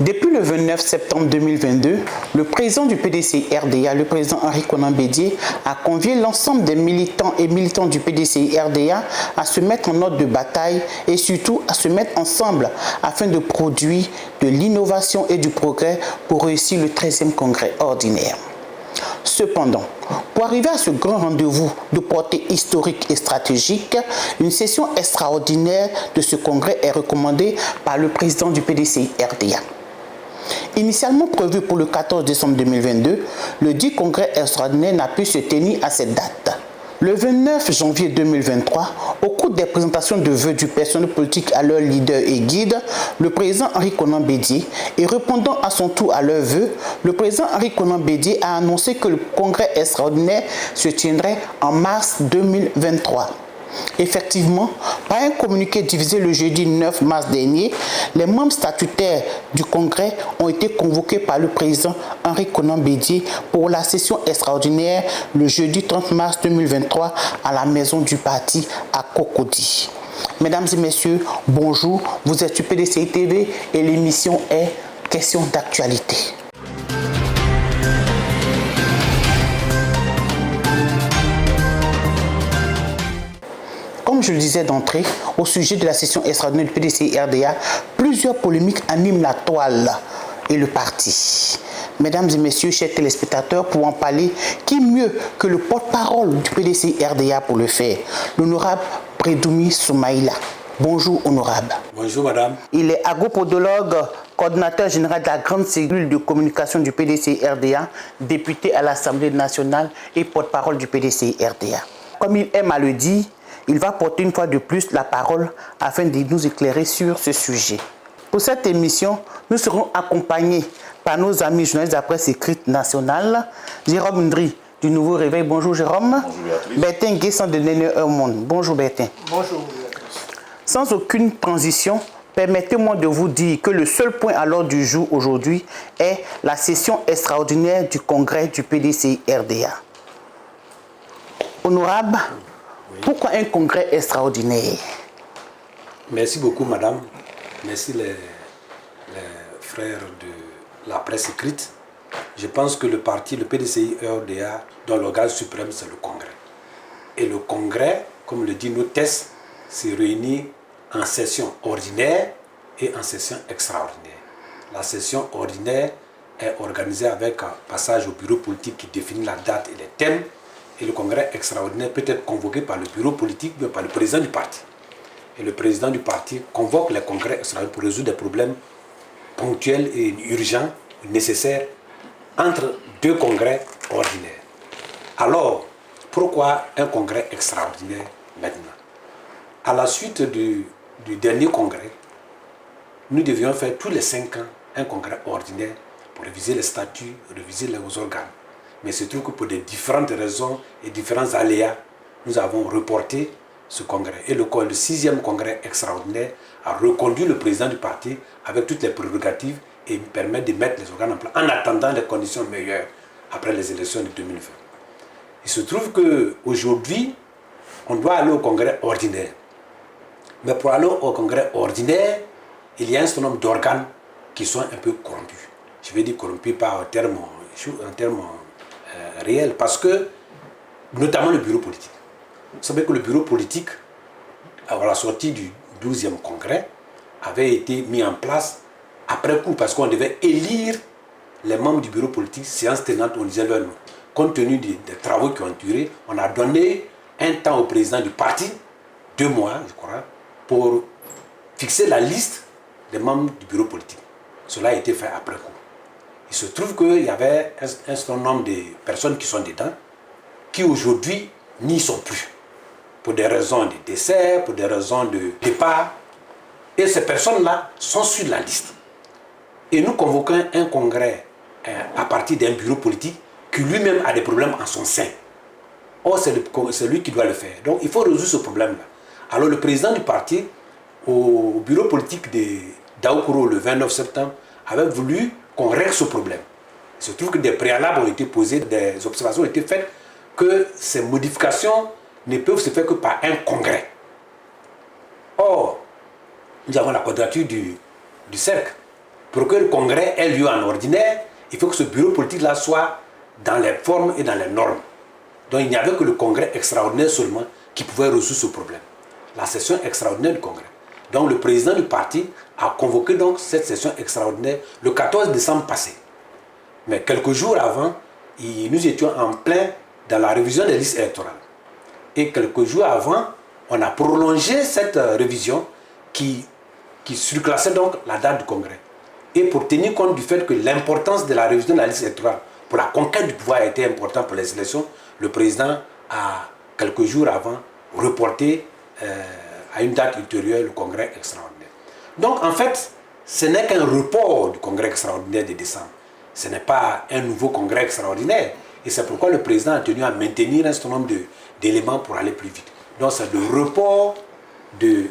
Depuis le 29 septembre 2022, le président du PDCI-RDA, le président Henri Konan Bédié, a convié l'ensemble des militants et militantes du PDCI-RDA à se mettre en ordre de bataille et surtout à se mettre ensemble afin de produire de l'innovation et du progrès pour réussir le 13e congrès ordinaire. Cependant, pour arriver à ce grand rendez-vous de portée historique et stratégique, une session extraordinaire de ce congrès est recommandée par le président du PDCI-RDA. Initialement prévu pour le 14 décembre 2022, le dit congrès extraordinaire n'a pu se tenir à cette date. Le 29 janvier 2023, au cours des présentations de vœux du personnel politique à leurs leaders et guides, le président Henri Konan Bédié, et répondant à son tour à leurs vœux, le président Henri Konan Bédié a annoncé que le congrès extraordinaire se tiendrait en mars 2023. Effectivement, par un communiqué diffusé le jeudi 9 mars dernier, les membres statutaires du congrès ont été convoqués par le président Henri Konan Bédié pour la session extraordinaire le jeudi 30 mars 2023 à la maison du parti à Cocody. Mesdames et messieurs, bonjour, vous êtes sur PDCI TV et l'émission est Question d'actualité. Comme je le disais d'entrée, au sujet de la session extraordinaire du PDCI-RDA, plusieurs polémiques animent la toile et le parti. Mesdames et messieurs, chers téléspectateurs, pour en parler, qui mieux que le porte-parole du PDCI-RDA pour le faire, l'honorable Prédoumi Soumaïla. Bonjour, honorable. Bonjour, madame. Il est agropodologue, coordinateur général de la grande cellule de communication du PDCI-RDA, député à l'Assemblée nationale et porte-parole du PDCI-RDA. Comme il aime à le dire, il va porter une fois de plus la parole afin de nous éclairer sur ce sujet. Pour cette émission, nous serons accompagnés par nos amis journalistes de la presse écrite nationale, Jérôme Ndri du Nouveau Réveil. Bonjour Jérôme. Bonjour Bertin Guesson de Néné Monde. Bonjour Bertin. Bonjour. Sans aucune transition, permettez-moi de vous dire que le seul point à l'ordre du jour aujourd'hui est la session extraordinaire du congrès du PDCI-RDA. Honorable, pourquoi un congrès extraordinaire? Merci beaucoup, madame. Merci les frères de la presse écrite. Je pense que le parti, le PDCI-RDA, dont l'organe suprême, c'est le congrès. Et le congrès, comme le dit nos tests, se réunit en session ordinaire et en session extraordinaire. La session ordinaire est organisée avec un passage au bureau politique qui définit la date et les thèmes. Et le congrès extraordinaire peut être convoqué par le bureau politique ou par le président du parti. Et le président du parti convoque les congrès extraordinaires pour résoudre des problèmes ponctuels et urgents, nécessaires, entre deux congrès ordinaires. Alors, pourquoi un congrès extraordinaire maintenant? À la suite du dernier congrès, nous devions faire tous les 5 ans un congrès ordinaire pour réviser les statuts, réviser les organes. Mais il se trouve que pour des différentes raisons et différents aléas, nous avons reporté ce congrès. Et le 6e congrès extraordinaire a reconduit le président du parti avec toutes les prérogatives et permet de mettre les organes en place en attendant les conditions meilleures après les élections de 2020. Il se trouve qu'aujourd'hui, on doit aller au congrès ordinaire. Mais pour aller au congrès ordinaire, il y a un certain nombre d'organes qui sont un peu corrompus. Je vais dire corrompus pas en termes réel, parce que, notamment le bureau politique. Vous savez que le bureau politique, à la sortie du 12e congrès, avait été mis en place après coup, parce qu'on devait élire les membres du bureau politique, séance tenante, on disait leur nom. Compte tenu des travaux qui ont duré, on a donné un temps au président du parti, 2 mois, je crois, pour fixer la liste des membres du bureau politique. Cela a été fait après coup. Il se trouve qu'il y avait un certain nombre de personnes qui sont dedans, qui aujourd'hui n'y sont plus. Pour des raisons de décès, pour des raisons de départ. Et ces personnes-là sont sur la liste. Et nous convoquons un congrès à partir d'un bureau politique qui lui-même a des problèmes en son sein. Or, c'est lui qui doit le faire. Donc, il faut résoudre ce problème-là. Alors, le président du parti, au bureau politique d'Aoukoro le 29 septembre, avait voulu qu'on règle ce problème. Il se trouve que des préalables ont été posés, des observations ont été faites, que ces modifications ne peuvent se faire que par un congrès. Or, nous avons la quadrature du cercle. Pour que le congrès ait lieu en ordinaire, il faut que ce bureau politique-là soit dans les formes et dans les normes. Donc il n'y avait que le congrès extraordinaire seulement qui pouvait résoudre ce problème. La session extraordinaire du congrès. Donc le président du parti a convoqué donc cette session extraordinaire le 14 décembre passé. Mais quelques jours avant, nous étions en plein dans la révision des listes électorales. Et quelques jours avant, on a prolongé cette révision qui surclassait donc la date du congrès. Et pour tenir compte du fait que l'importance de la révision de la liste électorale pour la conquête du pouvoir a été importante pour les élections, le président a, quelques jours avant, reporté à une date ultérieure le congrès extraordinaire. Donc en fait, ce n'est qu'un report du congrès extraordinaire de décembre. Ce n'est pas un nouveau congrès extraordinaire. Et c'est pourquoi le président a tenu à maintenir un certain nombre d'éléments pour aller plus vite. Donc c'est le report du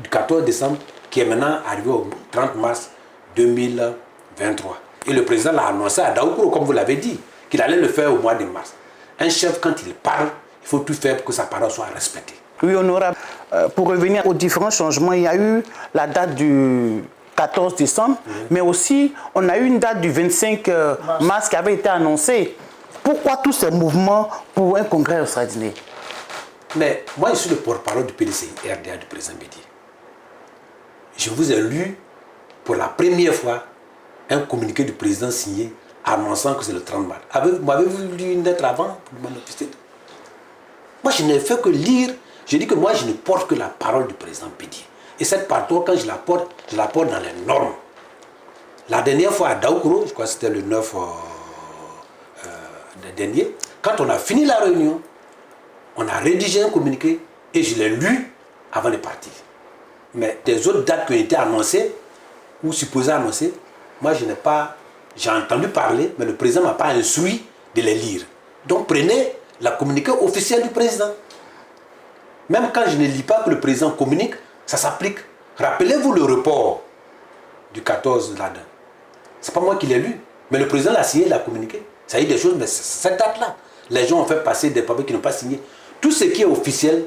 14 décembre qui est maintenant arrivé au 30 mars 2023. Et le président l'a annoncé à Daoukourou, comme vous l'avez dit, qu'il allait le faire au mois de mars. Un chef, quand il parle, il faut tout faire pour que sa parole soit respectée. Oui, honorable. Pour revenir aux différents changements, il y a eu la date du 14 décembre, mais aussi on a eu une date du 25 mars qui avait été annoncée. Pourquoi tous ces mouvements pour un congrès extraordinaire? Mais moi, je suis le porte-parole du PDCI RDA du président Bédié. Je vous ai lu pour la première fois un communiqué du président signé annonçant que c'est le 30 mars. M'avez-vous lu une lettre avant pour manifester? Moi, je n'ai fait que lire. Je dis que moi, je ne porte que la parole du président Bédié. Et cette parole, quand je la porte dans les normes. La dernière fois à Daoukourou, je crois que c'était le 9 dernier, quand on a fini la réunion, on a rédigé un communiqué et je l'ai lu avant de partir. Mais des autres dates qui ont été annoncées ou supposées annoncées, moi je n'ai pas, j'ai entendu parler, mais le président ne m'a pas instruit de les lire. Donc prenez la communiqué officielle du président. Même quand je ne lis pas que le président communique, ça s'applique. Rappelez-vous le report du 14 là-dedans. Ce n'est pas moi qui l'ai lu, mais le président l'a signé, il l'a communiqué. Ça y est des choses, mais cette date-là, les gens ont fait passer des papiers qui n'ont pas signé. Tout ce qui est officiel,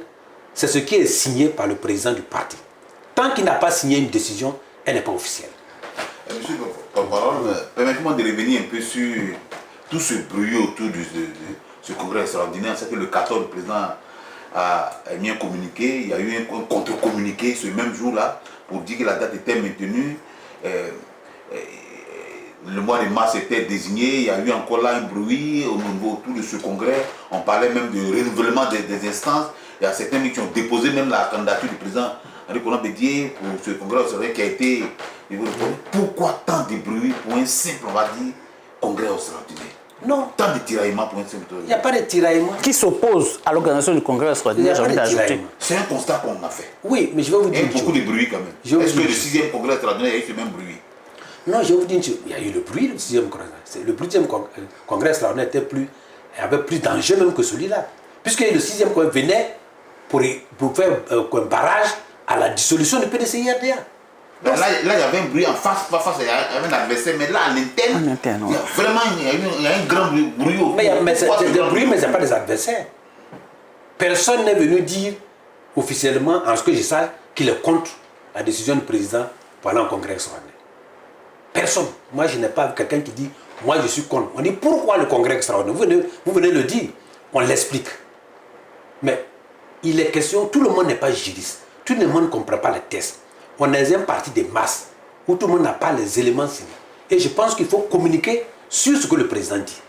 c'est ce qui est signé par le président du parti. Tant qu'il n'a pas signé une décision, elle n'est pas officielle. Monsieur le porte-parole, permettez-moi de revenir un peu sur tout ce bruit autour de ce congrès extraordinaire. C'est que le 14, le président a mis un communiqué, il y a eu un contre-communiqué ce même jour-là pour dire que la date était maintenue. Le mois de mars était désigné, il y a eu encore là un bruit au niveau autour de ce congrès. On parlait même de renouvellement des instances. Il y a certains qui ont déposé même la candidature du président Henri-Konan Bédié pour ce congrès extraordinaire qui a été... Pourquoi tant de bruit pour un simple, on va dire, congrès extraordinaire? Non. Tant de tiraillements pour un simple... Il n'y a pas de tiraillement. Qui s'oppose à l'organisation du congrès extraordinaire, j'ai envie d'ajouter. C'est un constat qu'on a fait. Oui, mais je vais vous dire. Il y a beaucoup de bruit quand même. Est-ce que le 6e congrès extraordinaire a eu ce même bruit? Non, je vais vous dire, il y a eu le bruit, le 6e congrès. Le 8e congrès extraordinaire avait plus d'enjeux même que celui-là. Puisque le 6e congrès venait pour faire un barrage à la dissolution du PDCI-RDA. Là, il y avait un bruit en face, il y avait un adversaire, mais là, à l'interne, il y a vraiment un grand bruit. Mais c'est des bruits, mais ce n'est pas des adversaires. Personne n'est venu dire officiellement, en ce que je sais, qu'il est contre la décision du président pour aller en congrès extraordinaire. Personne. Moi, je n'ai pas quelqu'un qui dit, moi, je suis contre. On dit, pourquoi le congrès extraordinaire? Vous venez le dire, on l'explique. Mais il est question, tout le monde n'est pas juriste. Tout le monde ne comprend pas les tests. On est un parti de masse où tout le monde n'a pas les éléments signés. Et je pense qu'il faut communiquer sur ce que le président dit.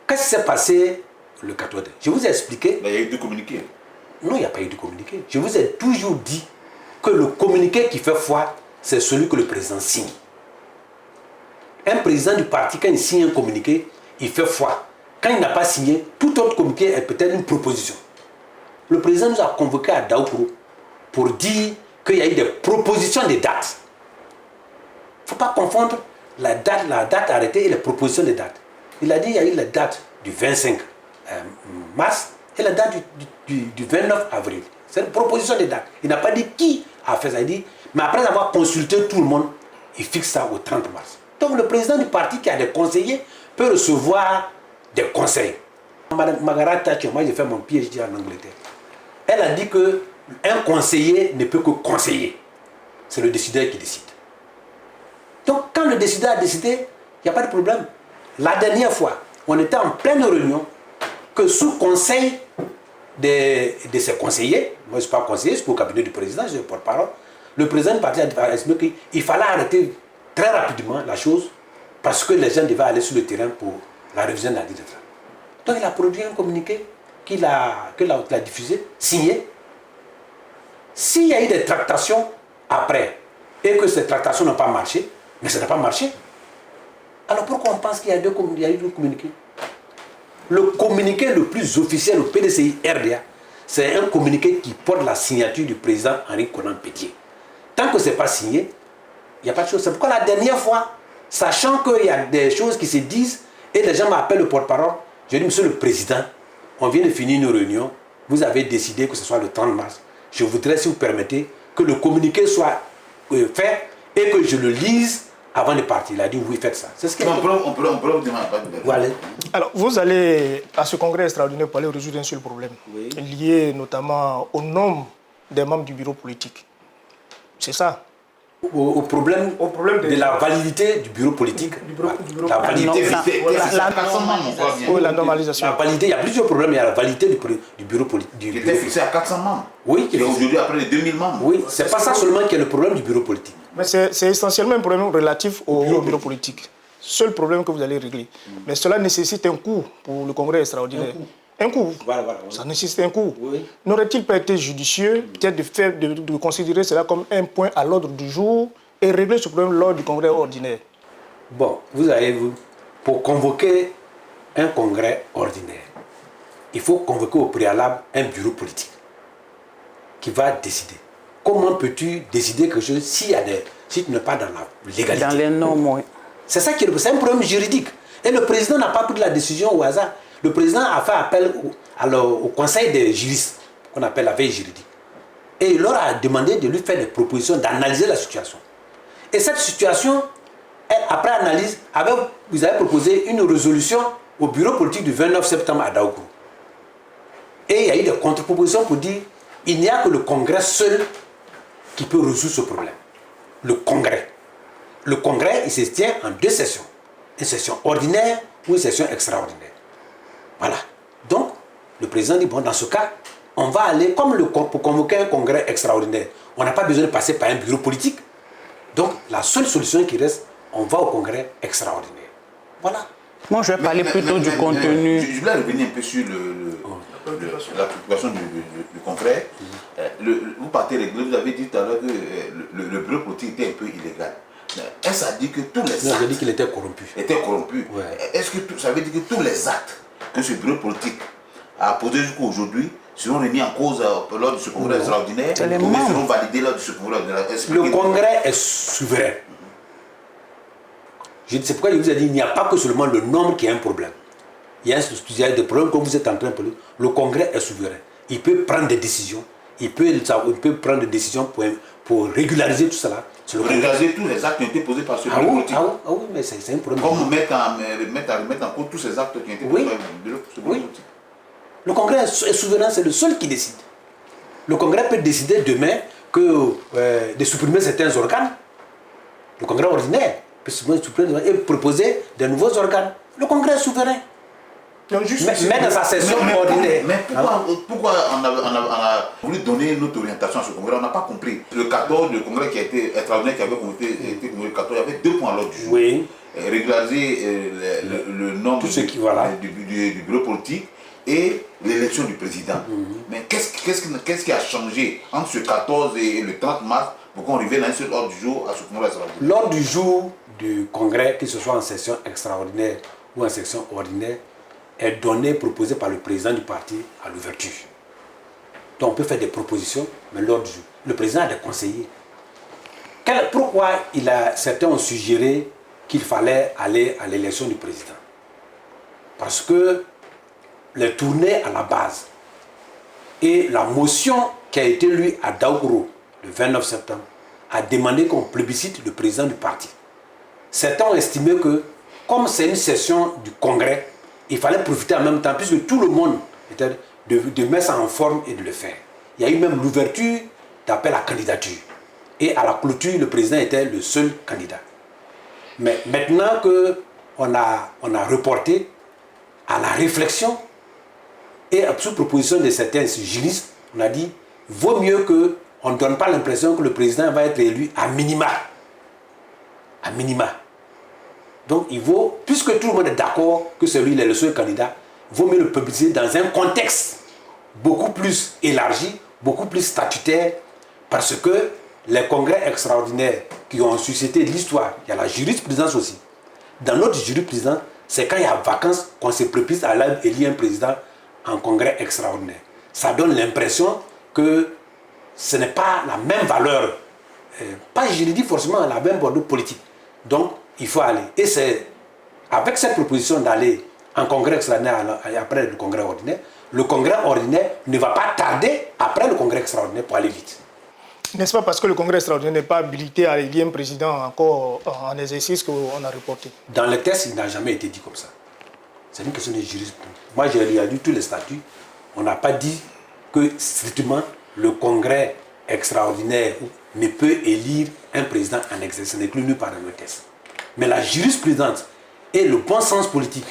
Qu'est-ce qui s'est passé le 14? Je vous ai expliqué. Il y a eu deux communiqués. Non, il n'y a pas eu de communiqué. Je vous ai toujours dit que le communiqué qui fait foi, c'est celui que le président signe. Un président du parti, quand il signe un communiqué, il fait foi. Quand il n'a pas signé, tout autre communiqué est peut-être une proposition. Le président nous a convoqués à Daoukourou pour dire qu'il y a eu des propositions de dates. Il ne faut pas confondre la date arrêtée et les propositions de dates. Il a dit qu'il y a eu la date du 25 mars et la date du 29 avril. C'est une proposition de date. Il n'a pas dit qui a fait ça. Il dit, mais après avoir consulté tout le monde, il fixe ça au 30 mars. Donc le président du parti qui a des conseillers peut recevoir des conseils. Madame Margaret Thatcher, moi j'ai fait mon PhD en Angleterre. Elle a dit qu'un conseiller ne peut que conseiller. C'est le décideur qui décide. Donc, quand le décideur a décidé, il n'y a pas de problème. La dernière fois, on était en pleine réunion, que sous conseil de ses conseillers, moi je ne suis pas conseiller, je suis au cabinet du président, je suis porte-parole, le président du parti a expliqué qu'il fallait arrêter très rapidement la chose parce que les gens devaient aller sur le terrain pour la révision de la directive. Donc il a produit un communiqué que l'a diffusé, signé. S'il y a eu des tractations après et que ces tractations n'ont pas marché, mais ça n'a pas marché, alors pourquoi on pense qu'il y a eu deux communiqués? Le communiqué le plus officiel au PDCI RDA, c'est un communiqué qui porte la signature du président Henri Konan Bédié. Tant que ce n'est pas signé, il n'y a pas de chose. C'est pourquoi la dernière fois, sachant qu'il y a des choses qui se disent, et les gens m'appellent le porte-parole, je dis, monsieur le président, on vient de finir une réunion, vous avez décidé que ce soit le 30 mars. Je voudrais, si vous permettez, que le communiqué soit fait et que je le lise avant de partir. Il a dit, oui, faites ça. C'est ce qu'il a dit. On peut vous demander. Voilà. Alors, vous allez à ce congrès extraordinaire pour aller résoudre un seul problème, Oui. lié notamment au nombre des membres du bureau politique. C'est ça. Au problème de la validité du bureau politique. La validité. La normalisation. La validité, il y a plusieurs problèmes. Il y a la validité du bureau politique. Qui était fixé à 400 membres. Oui. Et aujourd'hui, après les 2000 membres. Oui, c'est pas ça seulement qui est le problème du bureau politique. Mais c'est essentiellement un problème relatif au bureau politique. Seul problème que vous allez régler. Mais cela nécessite un coût pour le congrès extraordinaire. Un coût. Voilà. Ça nécessite un coût. Oui. N'aurait-il pas été judicieux peut-être de considérer cela comme un point à l'ordre du jour et régler ce problème lors du congrès ordinaire? Bon, pour convoquer un congrès ordinaire, il faut convoquer au préalable un bureau politique qui va décider. Comment peux-tu décider quelque chose si tu n'es pas dans la légalité? Dans les normes, oui. C'est ça qui est un problème juridique. Et le président n'a pas pris la décision au hasard. Le président a fait appel au conseil des juristes, qu'on appelle la veille juridique. Et il leur a demandé de lui faire des propositions, d'analyser la situation. Et cette situation, après analyse, vous avez proposé une résolution au bureau politique du 29 septembre à Daoukourou. Et il y a eu des contre-propositions pour dire il n'y a que le Congrès seul qui peut résoudre ce problème. Le Congrès. Le Congrès, il se tient en deux sessions. Une session ordinaire ou une session extraordinaire. Voilà. Donc, le président dit, bon, dans ce cas, on va aller, pour convoquer un congrès extraordinaire, on n'a pas besoin de passer par un bureau politique. Donc, la seule solution qui reste, on va au congrès extraordinaire. Voilà. Moi, je vais parler plutôt du contenu. Je voulais revenir un peu sur la préoccupation du congrès. Vous partez régler, vous avez dit tout à l'heure que le bureau politique était un peu illégal. Est-ce que ça dit que tous les actes... J'ai dit qu'il était corrompu. Ouais. Est-ce que ça veut dire que tous les actes que ce bureau politique a posés jusqu'à aujourd'hui seront remis en cause lors de ce congrès extraordinaire, ou seront validés lors de ce congrès extraordinaire? Le congrès est souverain. C'est pourquoi je vous ai dit qu'il n'y a pas que seulement le nombre qui est un problème. Il y a des problèmes comme vous êtes en train de parler. Le congrès est souverain. Il peut prendre des décisions. Il peut prendre des décisions pour régulariser tout cela. Régulariser tous les actes qui ont été posés par ce bureau politique. Ah oui, mais c'est un problème. Comme mettre en cause tous ces actes qui ont été posés par ce bureau politique. Le congrès est souverain, c'est le seul qui décide. Le congrès peut décider demain de supprimer certains organes. Le congrès ordinaire peut supprimer et proposer de nouveaux organes. Le congrès est souverain. Mais dans sa session ordinaire. Mais pourquoi on a voulu donner notre orientation à ce congrès? On n'a pas compris. Le 14, le congrès qui a été extraordinaire, qui avait été convoqué le 14, il y avait deux points à l'ordre du jour. Oui. Régulariser le nombre du bureau politique et l'élection du président. Mais qu'est-ce qui a changé entre ce 14 et le 30 mars pour qu'on revienne à un seul ordre du jour à ce congrès extraordinaire? L'ordre du jour du congrès, que ce soit en session extraordinaire ou en session ordinaire, est donné, proposé par le président du parti à l'ouverture. Donc on peut faire des propositions, mais l'ordre du jour. Le président a des conseillers. Pourquoi certains ont suggéré qu'il fallait aller à l'élection du président? Parce que les tournées à la base et la motion qui a été lue à Daoukourou le 29 septembre a demandé qu'on plébiscite le président du parti. Certains ont estimé que, comme c'est une session du congrès, il fallait profiter en même temps, puisque tout le monde était de mettre ça en forme et de le faire. Il y a eu même l'ouverture d'appel à candidature. Et à la clôture, le président était le seul candidat. Mais maintenant qu'on a reporté à la réflexion et sous proposition de certains juristes, on a dit vaut mieux qu'on ne donne pas l'impression que le président va être élu à minima. À minima. Donc il vaut, puisque tout le monde est d'accord que celui-là est le seul candidat, il vaut mieux le publier dans un contexte beaucoup plus élargi, beaucoup plus statutaire, parce que les congrès extraordinaires qui ont suscité l'histoire, il y a la jurisprudence aussi. Dans notre jurisprudence, c'est quand il y a vacances qu'on se prépare à élire un président en congrès extraordinaire. Ça donne l'impression que ce n'est pas la même valeur, pas juridique forcément, la même bordeaux politique. Donc, il faut aller. Et c'est avec cette proposition d'aller en congrès extraordinaire après le congrès ordinaire ne va pas tarder après le congrès extraordinaire pour aller vite. N'est-ce pas parce que le congrès extraordinaire n'est pas habilité à élire un président encore en exercice qu'on a reporté? Dans le texte, il n'a jamais été dit comme ça. C'est une question de jurisprudence. Moi, j'ai lu tous les statuts. On n'a pas dit que strictement le congrès extraordinaire ne peut élire un président en exercice. Ce n'est plus nulle part dans le texte. Mais la jurisprudence et le bon sens politique.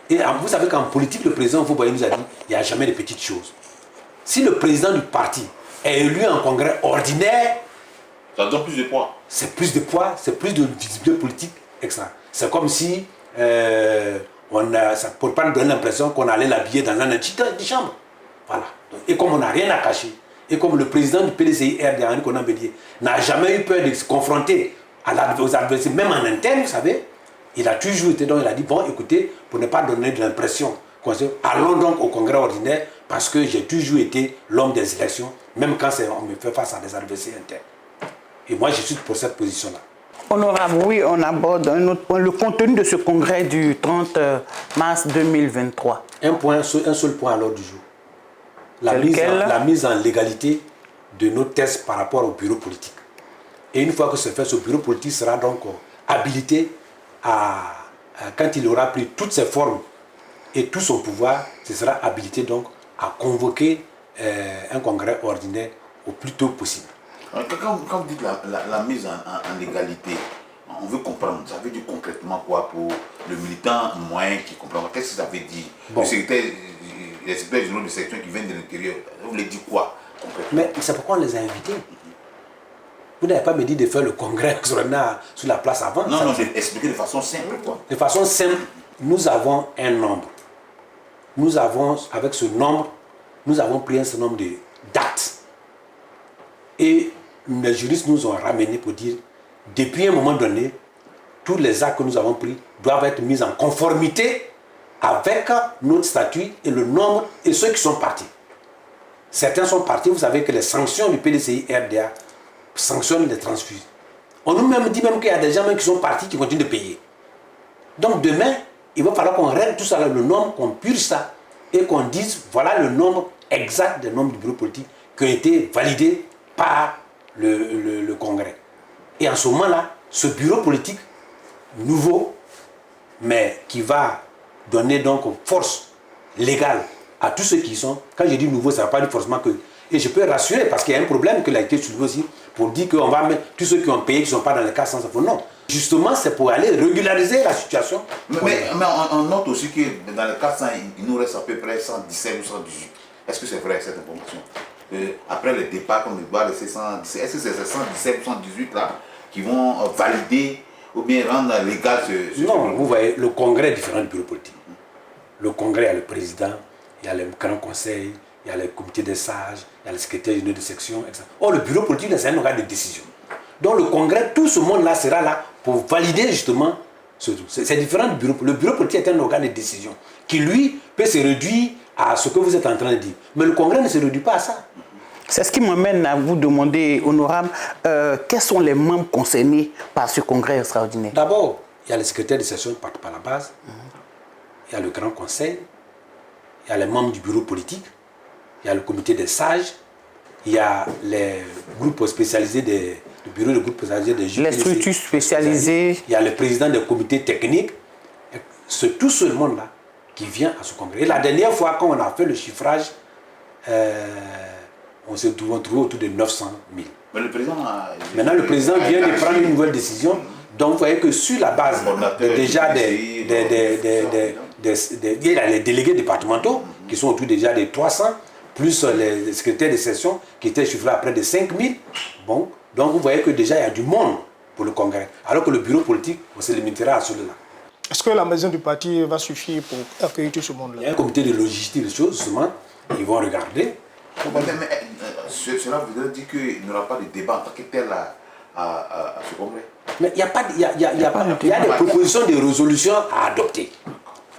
Et vous savez qu'en politique, le président Fouboye nous a dit il n'y a jamais de petites choses. Si le président du parti est élu en congrès ordinaire, ça donne plus de poids. C'est plus de poids, c'est plus de visibilité politique, etc. C'est comme si, pour ne pas nous donner l'impression qu'on allait l'habiller dans un petit chambre. Voilà. Et comme on n'a rien à cacher, et comme le président du PDCI RDA, Henri Konan Bédié, n'a jamais eu peur de se confronter aux adversaires, même en interne, vous savez, il a toujours été, donc il a dit, bon, écoutez, pour ne pas donner de l'impression, allons donc au congrès ordinaire, parce que j'ai toujours été l'homme des élections, même quand on me fait face à des adversaires internes. Et moi, je suis pour cette position-là. Honorable, oui, on aborde un autre point, le contenu de ce congrès du 30 mars 2023. Un seul point à l'ordre du jour. La mise en légalité de nos tests par rapport au bureau politique. Et une fois que c'est fait, ce bureau politique sera donc habilité quand il aura pris toutes ses formes et tout son pouvoir, ce sera habilité donc à convoquer un congrès ordinaire au plus tôt possible. Quand vous dites la mise en légalité, on veut comprendre, ça veut dire concrètement quoi pour le militant moyen qui comprend? Qu'est-ce que ça veut dire? Bon. Le secrétaire, les secrétaires généraux de section qui viennent de l'intérieur, vous voulez dire quoi concrètement? Mais c'est pourquoi on les a invités. Vous n'avez pas me dit de faire le congrès extraordinaire sur la place avant. Non, non, j'ai expliqué de façon simple. Quoi. De façon simple, nous avons un nombre. Nous avons, avec ce nombre, nous avons pris un certain nombre de dates. Et les juristes nous ont ramené pour dire, depuis un moment donné, tous les actes que nous avons pris doivent être mis en conformité avec notre statut et le nombre et ceux qui sont partis. Certains sont partis, vous savez que les sanctions du PDCI RDA sanctionnent les transfuges. On nous même dit même qu'il y a des gens même qui sont partis qui continuent de payer. Donc demain, il va falloir qu'on règle tout ça, le nombre, qu'on purge ça et qu'on dise voilà le nombre exact des nombres du bureau politique qui ont été validés par le Congrès. Et en ce moment-là, ce bureau politique nouveau, mais qui va donner donc force légale à tous ceux qui sont, quand je dis nouveau, ça ne va pas dire forcément que... Et je peux rassurer, parce qu'il y a un problème que l'a été soulevé aussi, pour dire qu'on va mettre tous ceux qui ont payé, qui ne sont pas dans le cas sans info. Non. Justement, c'est pour aller régulariser la situation. Mais on note aussi que dans le cas 100, il nous reste à peu près 117 ou 118. Est-ce que c'est vrai cette information? Après le départ, comme il va laisser 117, est-ce que c'est ces 117 ou 118 là qui vont valider ou bien rendre légal ce non, vous voyez, le congrès est différent du bureau politique. Le congrès, il y a le président, il y a le grand conseil, il y a le comité des sages, il y a le secrétaire général de section, etc. Or, le bureau politique, c'est un organe de décision. Donc, le congrès, tout ce monde-là sera là pour valider justement ce truc. C'est différent du bureau. Le bureau politique est un organe de décision qui, lui, peut se réduire à ce que vous êtes en train de dire. Mais le congrès ne se réduit pas à ça. C'est ce qui m'amène à vous demander, honorable, quels sont les membres concernés par ce congrès extraordinaire? D'abord, il y a le secrétaire de session qui part par la base, il y a le grand conseil, il y a les membres du bureau politique, il y a le comité des sages, il y a les groupes spécialisés le bureau de groupes spécialisés des juges. Les structures spécialisées. Il y a le président des comités techniques. C'est tout ce monde-là qui vient à ce congrès. Et la dernière fois, quand on a fait le chiffrage, on s'est trouvé autour de 900 000. Mais le président Maintenant, le président vient de prendre une nouvelle décision Donc vous voyez que sur la base déjà il y a les délégués départementaux qui sont autour déjà des 300, plus les secrétaires de session qui étaient chiffrés à près de 5000. Bon, donc vous voyez que déjà il y a du monde pour le congrès, alors que le bureau politique, on se limitera à celui-là. Est-ce que la maison du parti va suffire pour accueillir tout ce monde-là? Il y a un comité de logistique des choses, justement, ils vont regarder. Cela voudrait dire qu'il n'y aura pas de débat en tant que tel à ce congrès. Mais il y a des propositions de résolution à adopter.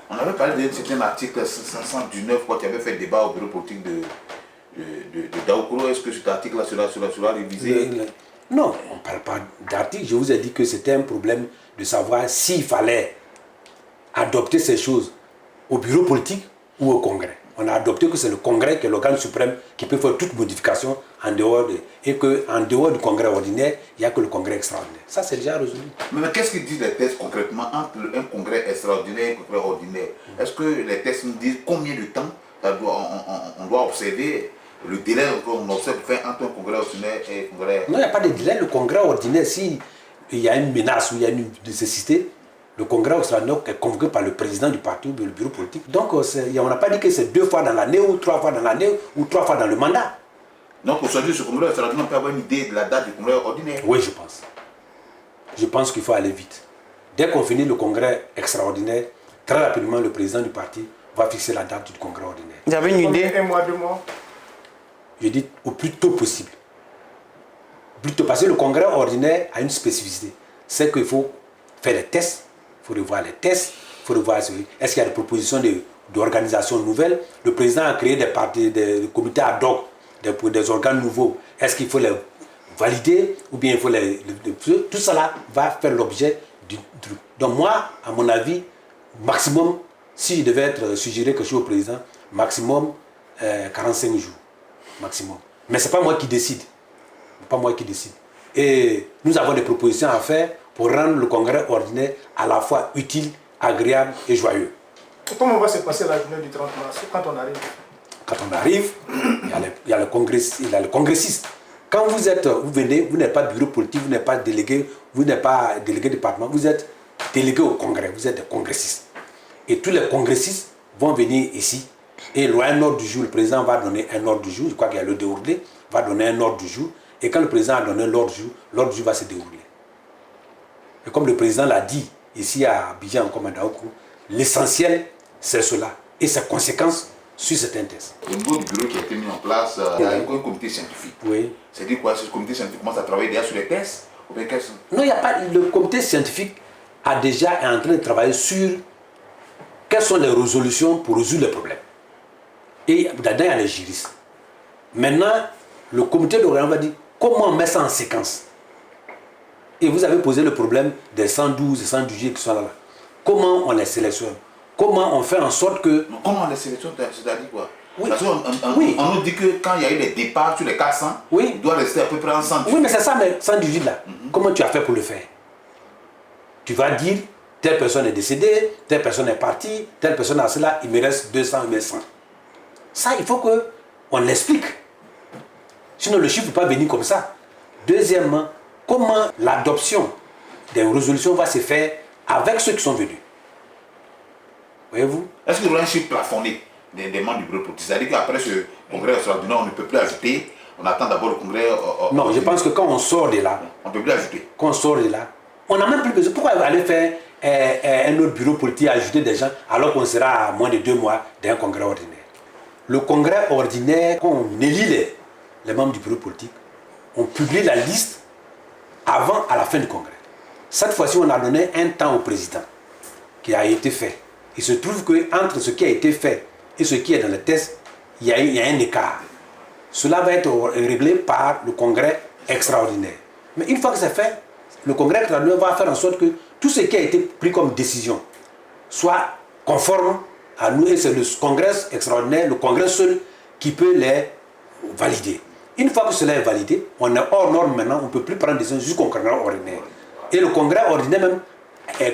On avait parlé d'un certain article 519 qui avait fait débat au bureau politique de Daoukoro. Est-ce que cet article-là sera révisé? Non, on ne parle pas d'article. Je vous ai dit que c'était un problème de savoir s'il fallait adopter ces choses au bureau politique ou au congrès. On a adopté que c'est le congrès qui est l'organe suprême qui peut faire toute modification en dehors et qu'en dehors du congrès ordinaire, il n'y a que le congrès extraordinaire. Ça, c'est déjà résolu. Mais qu'est-ce que disent les textes concrètement entre un congrès extraordinaire et un congrès ordinaire? Est-ce que les textes nous disent combien de temps on doit observer le délai qu'on observe entre un congrès ordinaire et un congrès... Non, il n'y a pas de délai. Le congrès ordinaire, s'il y a une menace ou il y a une nécessité, le congrès extraordinaire est convoqué par le président du parti ou le bureau politique. Donc, on n'a pas dit que c'est 2 fois dans l'année ou 3 fois dans l'année ou 3 fois dans le mandat. Donc, aujourd'hui, ce congrès extraordinaire, on peut avoir une idée de la date du congrès ordinaire? Oui, je pense. Je pense qu'il faut aller vite. Dès qu'on finit le congrès extraordinaire, très rapidement, le président du parti va fixer la date du congrès ordinaire. Vous avez une idée? 1 mois, 2 mois? Je dis au plus tôt possible. Plus tôt, parce que le congrès ordinaire a une spécificité. C'est qu'il faut faire les tests, il faut revoir les tests, il faut revoir est-ce qu'il y a des propositions d'organisation nouvelles. Le président a créé des partis, des comités ad hoc, des organes nouveaux. Est-ce qu'il faut les valider ou bien il faut tout cela va faire l'objet du truc. Donc moi, à mon avis, maximum, si je devais être suggéré quelque chose au président, maximum 45 jours. Maximum. Mais ce n'est pas moi qui décide. Pas moi qui décide. Et nous avons des propositions à faire pour rendre le congrès ordinaire à la fois utile, agréable et joyeux. Comment va se passer la journée du 30 mars quand on arrive? Quand on arrive, il y a le congressiste. Quand vous venez, vous n'êtes pas bureau politique, vous n'êtes pas délégué, vous n'êtes pas délégué département, vous êtes délégué au congrès, vous êtes des congressistes. Et tous les congressistes vont venir ici. Et un ordre du jour, le président va donner un ordre du jour, je crois qu'il y a le déroulé, va donner un ordre du jour. Et quand le président a donné l'ordre du jour va se dérouler. Et comme le président l'a dit ici à Abidjan, comme à Daoukro, l'essentiel, c'est cela. Et ses conséquences sur certains tests. Au niveau du bureau qui a été mis en place, il y a un comité scientifique. Oui. C'est-à-dire quoi? Ce comité scientifique commence à travailler déjà sur les tests? Non, il n'y a pas. Le comité scientifique est en train de travailler sur quelles sont les résolutions pour résoudre les problèmes. Et là-dedans, il y a les juristes. Maintenant, le comité d'organisation va dire comment on met ça en séquence. Et vous avez posé le problème des 112 et 112 qui sont là. Comment on les sélectionne? Comment on fait en sorte que... Comment on les sélectionne? C'est-à-dire quoi? Oui. Parce qu'on nous dit que quand il y a eu des départs sur les 400, oui, il doit rester à peu près en 118. Oui, mais c'est ça, mais 118 là. Comment tu as fait pour le faire? Tu vas dire, telle personne est décédée, telle personne est partie, telle personne a cela, il me reste 200, il me reste 100. Ça, il faut qu'on l'explique. Sinon, le chiffre ne peut pas venir comme ça. Deuxièmement, comment l'adoption des résolutions va se faire avec ceux qui sont venus. Voyez-vous? Est-ce qu'il y aura un chiffre plafonné des membres du bureau politique? C'est-à-dire qu'après ce congrès extraordinaire, on ne peut plus ajouter. On attend d'abord le congrès. Non, je pense que quand on sort de là, on ne peut plus ajouter. Quand on sort de là, on n'a même plus besoin. Pourquoi aller faire un autre bureau politique, ajouter des gens, alors qu'on sera à moins de 2 mois d'un congrès ordinaire? Le congrès ordinaire, quand on élit les membres du bureau politique, on publie la liste à la fin du congrès. Cette fois-ci, on a donné un temps au président qui a été fait. Il se trouve qu'entre ce qui a été fait et ce qui est dans le test, il y a un écart. Cela va être réglé par le congrès extraordinaire. Mais une fois que c'est fait, le congrès extraordinaire va faire en sorte que tout ce qui a été pris comme décision soit conforme à nous. Et c'est le congrès extraordinaire, le congrès seul, qui peut les valider. Une fois que cela est validé, on est hors norme maintenant, on ne peut plus prendre des décisions jusqu'au congrès ordinaire. Et le congrès ordinaire même,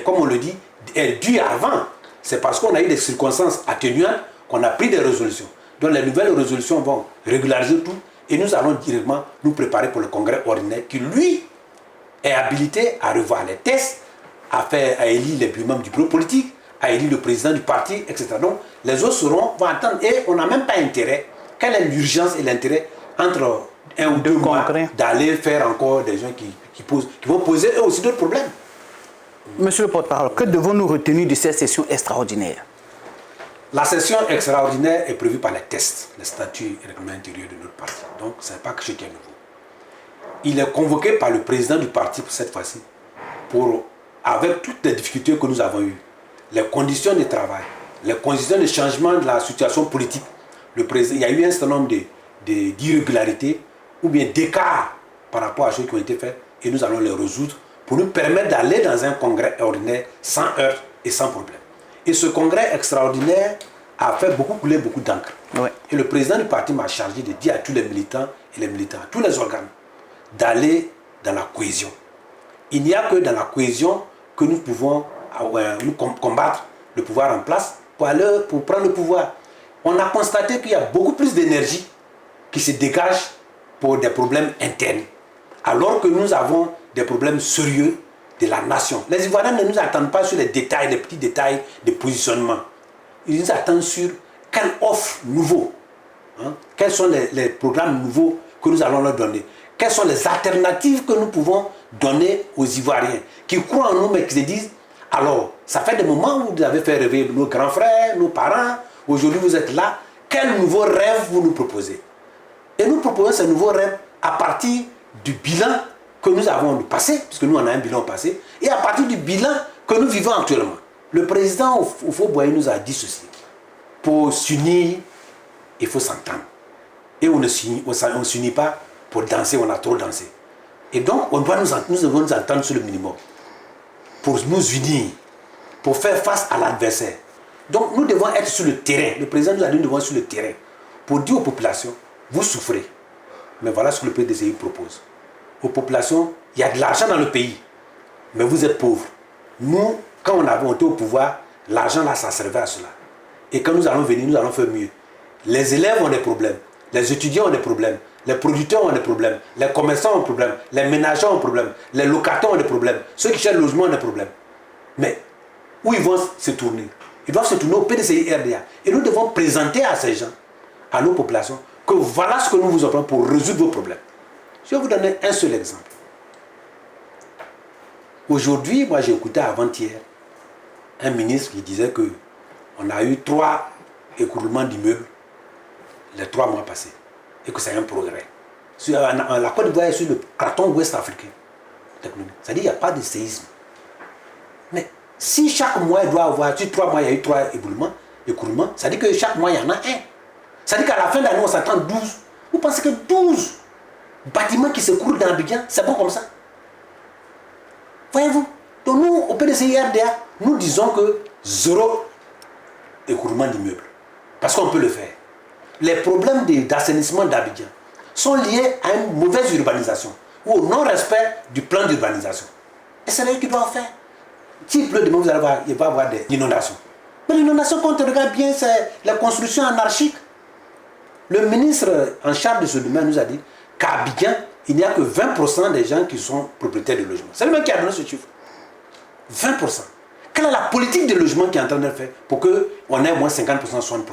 comme on le dit, est dû avant. C'est parce qu'on a eu des circonstances atténuantes qu'on a pris des résolutions. Donc les nouvelles résolutions vont régulariser tout et nous allons directement nous préparer pour le congrès ordinaire qui, lui, est habilité à revoir les tests, à élire les membres du bureau politique, à élire le président du parti, etc. Donc, les autres vont attendre. Et on n'a même pas intérêt. Quelle est l'urgence et l'intérêt entre un ou deux mois d'aller faire encore des gens qui vont poser eux aussi d'autres problèmes? Monsieur le porte-parole, que devons-nous retenir de cette session extraordinaire? La session extraordinaire est prévue par les tests, les statuts et règlements intérieurs de notre parti. Donc, ce n'est pas quelque chose qui est nouveau. Il est convoqué par le président du parti pour cette fois-ci, avec toutes les difficultés que nous avons eues, les conditions de travail, les conditions de changement de la situation politique. Il y a eu un certain nombre d'irrégularités ou bien d'écarts par rapport à ceux qui ont été faits et nous allons les résoudre pour nous permettre d'aller dans un congrès ordinaire sans heurts et sans problème. Et ce congrès extraordinaire a fait couler beaucoup d'encre. Ouais. Et le président du parti m'a chargé de dire à tous les militants et les militants, à tous les organes, d'aller dans la cohésion. Il n'y a que dans la cohésion que nous pouvons combattre le pouvoir en place pour prendre le pouvoir. On a constaté qu'il y a beaucoup plus d'énergie qui se dégage pour des problèmes internes, alors que nous avons des problèmes sérieux de la nation. Les Ivoiriens ne nous attendent pas sur les détails, les petits détails de positionnement. Ils nous attendent sur quelle offre nouveau, quels sont les programmes nouveaux que nous allons leur donner, quelles sont les alternatives que nous pouvons donner aux Ivoiriens qui croient en nous mais qui se disent alors, ça fait des moments où vous avez fait rêver nos grands frères, nos parents, aujourd'hui vous êtes là, quel nouveau rêve vous nous proposez? Et nous proposons ce nouveau rêve à partir du bilan que nous avons du passé, puisque nous on a un bilan passé, et à partir du bilan que nous vivons actuellement. Le président Houphouët-Boigny nous a dit ceci: pour s'unir, il faut s'entendre. Et on ne s'unit pas pour danser, on a trop dansé. Et donc, nous devons nous entendre sur le minimum, pour nous unir, pour faire face à l'adversaire. Donc, nous devons être sur le terrain. Le président nous a dit nous devons être sur le terrain pour dire aux populations, vous souffrez, mais voilà ce que le PDCI propose. Aux populations, il y a de l'argent dans le pays, mais vous êtes pauvres. Nous, quand on était au pouvoir, l'argent là, ça servait à cela. Et quand nous allons venir, nous allons faire mieux. Les élèves ont des problèmes, les étudiants ont des problèmes, les producteurs ont des problèmes, les commerçants ont des problèmes, les ménagers ont des problèmes, les locataires ont des problèmes, ceux qui cherchent le logement ont des problèmes. Mais où ils vont se tourner? Ils doivent se tourner au PDCI RDA. Et nous devons présenter à ces gens, à nos populations, que voilà ce que nous vous offrons pour résoudre vos problèmes. Je vais vous donner un seul exemple. Aujourd'hui, moi j'ai écouté avant-hier un ministre qui disait que on a eu 3 écroulements d'immeubles les 3 mois passés et que c'est un progrès. La Côte d'Ivoire est sur le carton ouest africain. C'est-à-dire qu'il n'y a pas de séisme. Mais si chaque mois il doit avoir, sur 3 mois il y a eu 3 écroulements, ça veut dire que chaque mois il y en a un. Ça veut dire qu'à la fin de l'année on s'attend 12. Vous pensez que 12 bâtiments qui s'écroulent dans Abidjan, c'est bon comme ça? Voyez-vous? Donc nous, au PDCI RDA, nous disons que 0 écroulement d'immeubles. Parce qu'on peut le faire. Les problèmes d'assainissement d'Abidjan sont liés à une mauvaise urbanisation ou au non-respect du plan d'urbanisation. Et c'est là qu'ils doivent faire. S'il pleut demain, il va y avoir des inondations. Mais l'inondation, quand on regarde bien, c'est la construction anarchique. Le ministre en charge de ce domaine nous a dit qu'à Abidjan, il n'y a que 20% des gens qui sont propriétaires de logements. C'est lui-même qui a donné ce chiffre. 20%. Quelle est la politique de logement qui est en train de faire pour qu'on ait au moins 50%, 60%?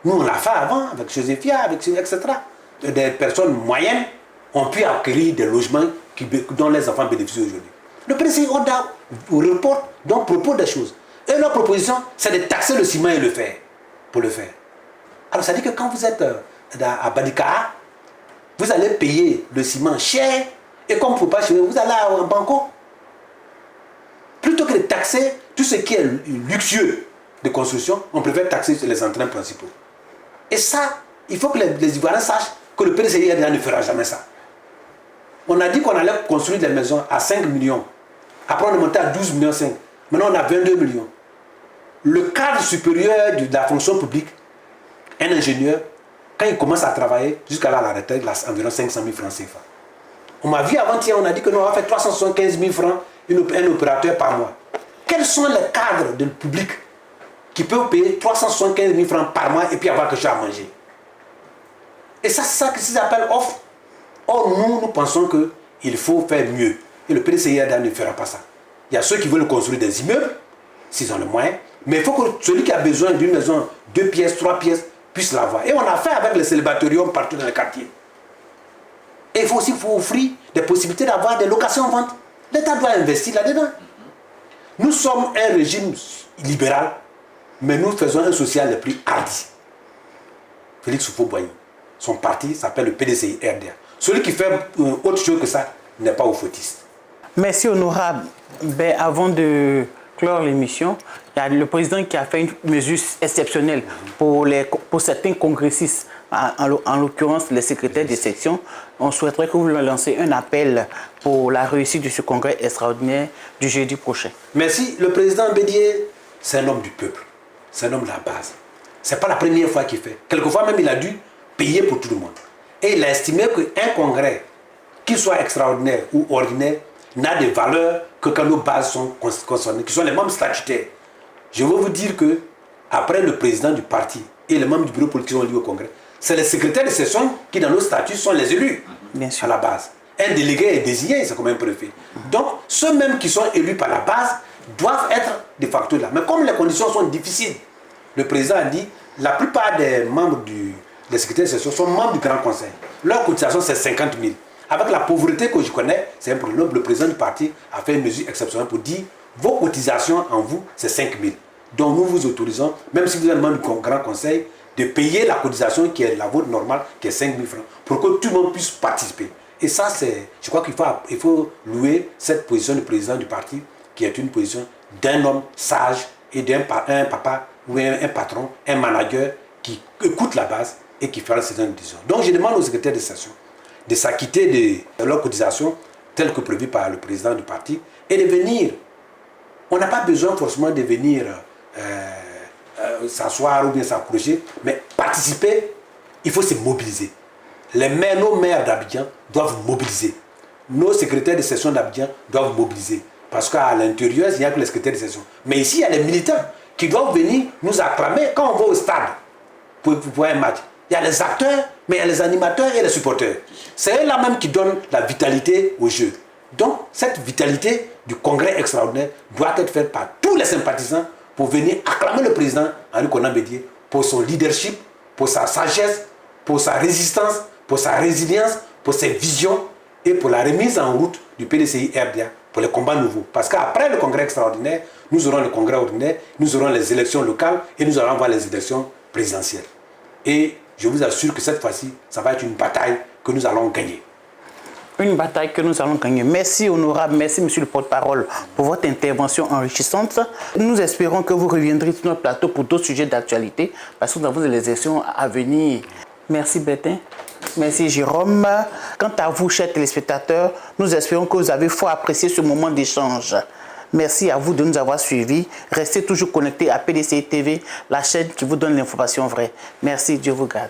Nous, on l'a fait avant, avec Joséphia, etc. Des personnes moyennes ont pu acquérir des logements dont les enfants bénéficient aujourd'hui. Le PDCI reporte, donc propose des choses. Et leur proposition, c'est de taxer le ciment et le fer, pour le faire. Alors, ça dit que quand vous êtes à Badika, vous allez payer le ciment cher, et comme vous ne pouvez pas chez vous, vous allez en banco. Plutôt que de taxer tout ce qui est luxueux de construction, on préfère taxer les entrants principaux. Et ça, il faut que les Ivoiriens sachent que le PDCI ne fera jamais ça. On a dit qu'on allait construire des maisons à 5 millions. Après, on est monté à 12 millions 5. Maintenant, on a 22 millions. Le cadre supérieur de la fonction publique, un ingénieur, quand il commence à travailler, jusqu'à là, la retraite, il a environ 500 000 francs CFA. On m'a vu avant-hier, on a dit que nous, on va faire 375 000 francs un opérateur par mois. Quels sont les cadres du public qui peuvent payer 375 000 francs par mois et puis avoir quelque chose à manger? Et ça, c'est ça que ça s'appelle offre. Or, nous pensons qu'il faut faire mieux. Et le PDCI-RDA ne fera pas ça. Il y a ceux qui veulent construire des immeubles, s'ils ont les moyens, mais il faut que celui qui a besoin d'une maison 2 pièces, 3 pièces, puisse l'avoir. Et on a fait avec les célibatoriums partout dans les quartiers. Et il faut aussi offrir des possibilités d'avoir des locations en vente. L'État doit investir là-dedans. Nous sommes un régime libéral, mais nous faisons un social le plus hardi. Félix Houphouët-Boigny, son parti s'appelle le PDCI-RDA. Celui qui fait autre chose que ça n'est pas au fautiste. Merci honorable. Ben, avant de clore l'émission, il y a le président qui a fait une mesure exceptionnelle pour certains congressistes, en l'occurrence les secrétaires de section. On souhaiterait que vous lancez un appel pour la réussite de ce congrès extraordinaire du jeudi prochain. Merci. Le président Bédié, c'est un homme du peuple. C'est un homme de la base. Ce n'est pas la première fois qu'il fait. Quelquefois même, il a dû payer pour tout le monde. Et il a estimé qu'un congrès, qu'il soit extraordinaire ou ordinaire, n'a de valeur que quand nos bases sont concernées, qui sont les membres statutaires. Je veux vous dire que après le président du parti et les membres du bureau politique sont élus au congrès, c'est les secrétaires de session qui, dans nos statuts, sont les élus. Bien sûr. À la base. Un délégué est désigné, c'est comme un préfet. Donc, ceux mêmes qui sont élus par la base doivent être de facto là. Mais comme les conditions sont difficiles, le président a dit la plupart des membres des secrétaires de session sont membres du Grand Conseil. Leur cotisation, c'est 50 000. Avec la pauvreté que je connais, c'est un problème. Le président du parti a fait une mesure exceptionnelle pour dire vos cotisations en vous, c'est 5 000. Donc nous vous autorisons, même si vous êtes membre du Grand Conseil, de payer la cotisation qui est la vôtre normale, qui est 5 000 francs, pour que tout le monde puisse participer. Et ça, je crois qu'il faut louer cette position du président du parti, qui est une position d'un homme sage et d'un papa ou un patron, un manager qui écoute la base et qui fera ses décisions. Donc je demande aux secrétaires de session de s'acquitter de leur cotisation telle que prévue par le président du parti et de venir. On n'a pas besoin forcément de venir s'asseoir ou bien s'accrocher, mais participer, il faut se mobiliser. Nos maires d'Abidjan doivent mobiliser. Nos secrétaires de session d'Abidjan doivent mobiliser. Parce qu'à l'intérieur, il n'y a que les secrétaires de session. Mais ici, il y a les militants qui doivent venir nous acclamer quand on va au stade pour un match. Il y a les acteurs, mais il y a les animateurs et les supporters. C'est eux-là même qui donnent la vitalité au jeu. Donc, cette vitalité du congrès extraordinaire doit être faite par tous les sympathisants pour venir acclamer le président Henri Konan Bédié pour son leadership, pour sa sagesse, pour sa résistance, pour sa résilience, pour ses visions et pour la remise en route du PDCI-RDA pour les combats nouveaux. Parce qu'après le congrès extraordinaire, nous aurons le congrès ordinaire, nous aurons les élections locales et nous allons avoir les élections présidentielles. Et je vous assure que cette fois-ci, ça va être une bataille que nous allons gagner. Une bataille que nous allons gagner. Merci honorable, merci monsieur le porte-parole pour votre intervention enrichissante. Nous espérons que vous reviendrez sur notre plateau pour d'autres sujets d'actualité parce que nous avons des élections à venir. Merci Bertin, merci Jérôme. Quant à vous, chers téléspectateurs, nous espérons que vous avez fort apprécié ce moment d'échange. Merci à vous de nous avoir suivis. Restez toujours connectés à PDCI TV, la chaîne qui vous donne l'information vraie. Merci, Dieu vous garde.